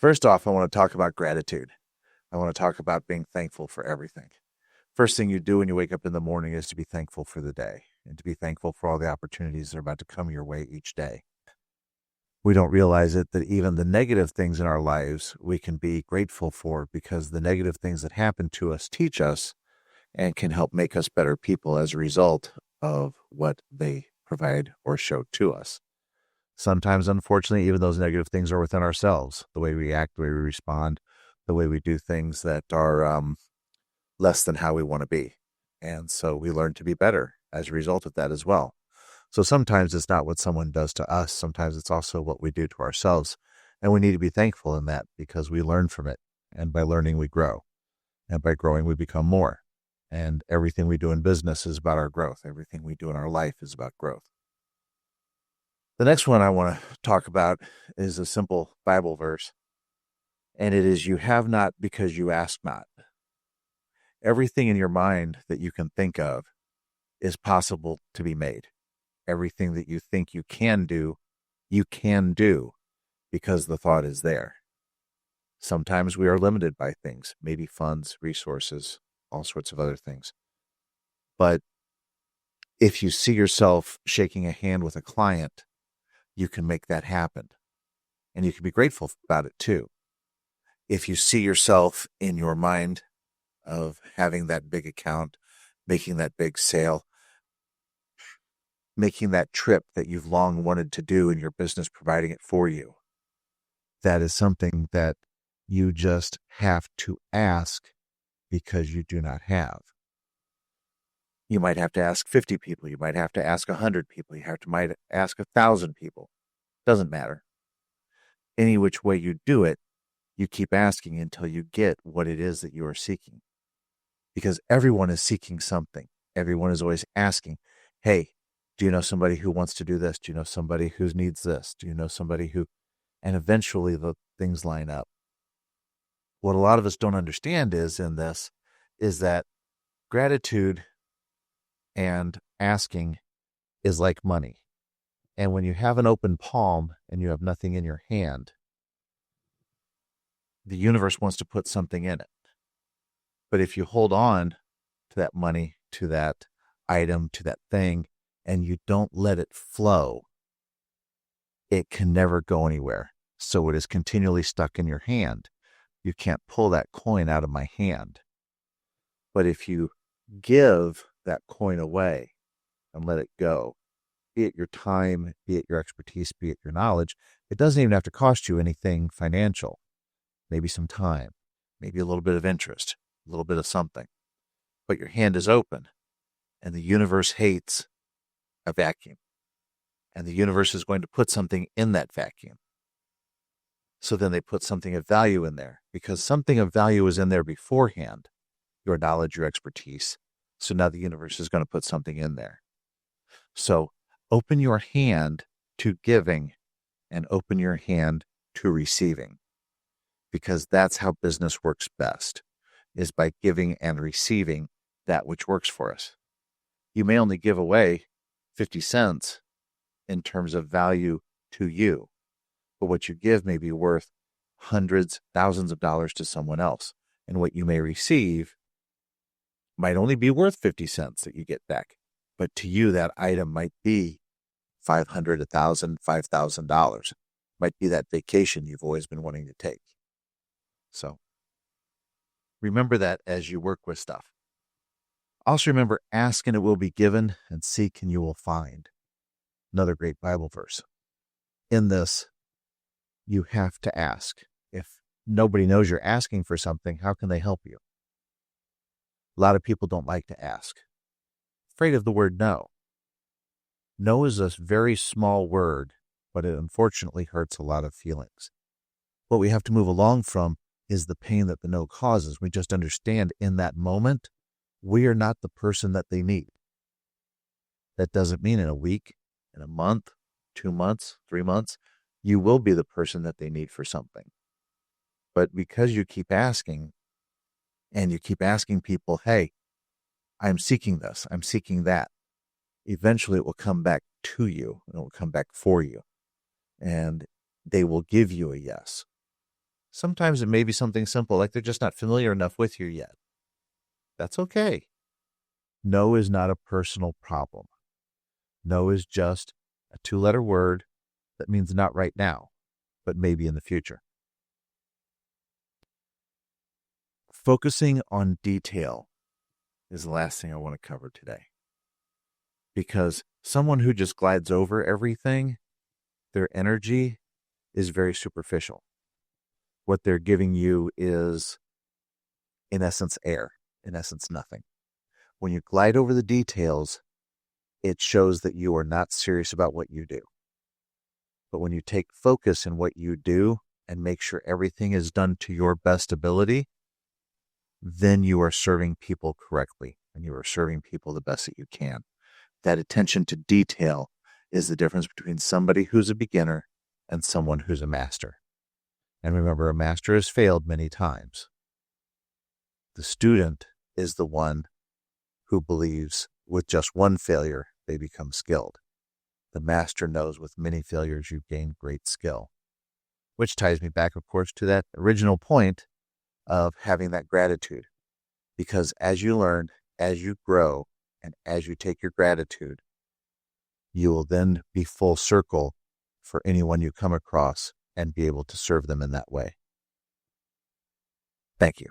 First off, I want to talk about gratitude. I want to talk about being thankful for everything. First thing you do when you wake up in the morning is to be thankful for the day and to be thankful for all the opportunities that are about to come your way each day. We don't realize it that even the negative things in our lives we can be grateful for, because the negative things that happen to us teach us and can help make us better people as a result of what they provide or show to us. Sometimes, unfortunately, even those negative things are within ourselves, the way we act, the way we respond, the way we do things that are less than how we want to be. And so we learn to be better as a result of that as well. So sometimes it's not what someone does to us. Sometimes it's also what we do to ourselves. And we need to be thankful in that, because we learn from it. And by learning, we grow. And by growing, we become more. And everything we do in business is about our growth. Everything we do in our life is about growth. The next one I want to talk about is a simple Bible verse. And it is, you have not because you ask not. Everything in your mind that you can think of is possible to be made. Everything that you think you can do because the thought is there. Sometimes we are limited by things, maybe funds, resources, all sorts of other things. But if you see yourself shaking a hand with a client, you can make that happen. And you can be grateful about it too. If you see yourself in your mind of having that big account, making that big sale, making that trip that you've long wanted to do in your business, providing it for you, that is something that you just have to ask because you do not have. You might have to ask 50 people. You might have to ask 100 people. Might ask 1,000 people. Doesn't matter. Any which way you do it, you keep asking until you get what it is that you are seeking. Because everyone is seeking something. Everyone is always asking, hey, do you know somebody who wants to do this? Do you know somebody who needs this? Do you know somebody who... And eventually the things line up. What a lot of us don't understand is that gratitude and asking is like money. And when you have an open palm and you have nothing in your hand, the universe wants to put something in it. But if you hold on to that money, to that item, to that thing, and you don't let it flow, it can never go anywhere. So it is continually stuck in your hand. You can't pull that coin out of my hand. But if you give that coin away and let it go, be it your time, be it your expertise, be it your knowledge, it doesn't even have to cost you anything financial. Maybe some time, maybe a little bit of interest, a little bit of something. But your hand is open, and the universe hates a vacuum. And the universe is going to put something in that vacuum. So then they put something of value in there, because something of value is in there beforehand, your knowledge, your expertise. So now the universe is going to put something in there. So open your hand to giving and open your hand to receiving, because that's how business works best, is by giving and receiving that which works for us. You may only give away 50 cents in terms of value to you, but what you give may be worth hundreds, thousands of dollars to someone else. And what you may receive might only be worth 50 cents that you get back. But to you, that item might be $500, $1,000, $5,000. Might be that vacation you've always been wanting to take. So remember that as you work with stuff. Also remember, ask and it will be given, and seek and you will find. Another great Bible verse. In this, you have to ask. If nobody knows you're asking for something, how can they help you? A lot of people don't like to ask. Afraid of the word no. No is a very small word, but it unfortunately hurts a lot of feelings. What we have to move along from is the pain that the no causes. We just understand in that moment, we are not the person that they need. That doesn't mean in a week, in a month, 2 months, 3 months, you will be the person that they need for something. But because you keep asking, and you keep asking people, hey, I'm seeking this, I'm seeking that, eventually it will come back to you, and it will come back for you, and they will give you a yes. Sometimes it may be something simple, like they're just not familiar enough with you yet. That's okay. No is not a personal problem. No is just a 2-letter word that means not right now, but maybe in the future. Focusing on detail is the last thing I want to cover today. Because someone who just glides over everything, their energy is very superficial. What they're giving you is, in essence, air, in essence, nothing. When you glide over the details, it shows that you are not serious about what you do. But when you take focus in what you do and make sure everything is done to your best ability, then you are serving people correctly and you are serving people the best that you can. That attention to detail is the difference between somebody who's a beginner and someone who's a master. And remember, a master has failed many times. The student is the one who believes with just one failure, they become skilled. The master knows with many failures, you gain great skill. Which ties me back, of course, to that original point of having that gratitude. Because as you learn, as you grow, and as you take your gratitude, you will then be full circle for anyone you come across and be able to serve them in that way. Thank you.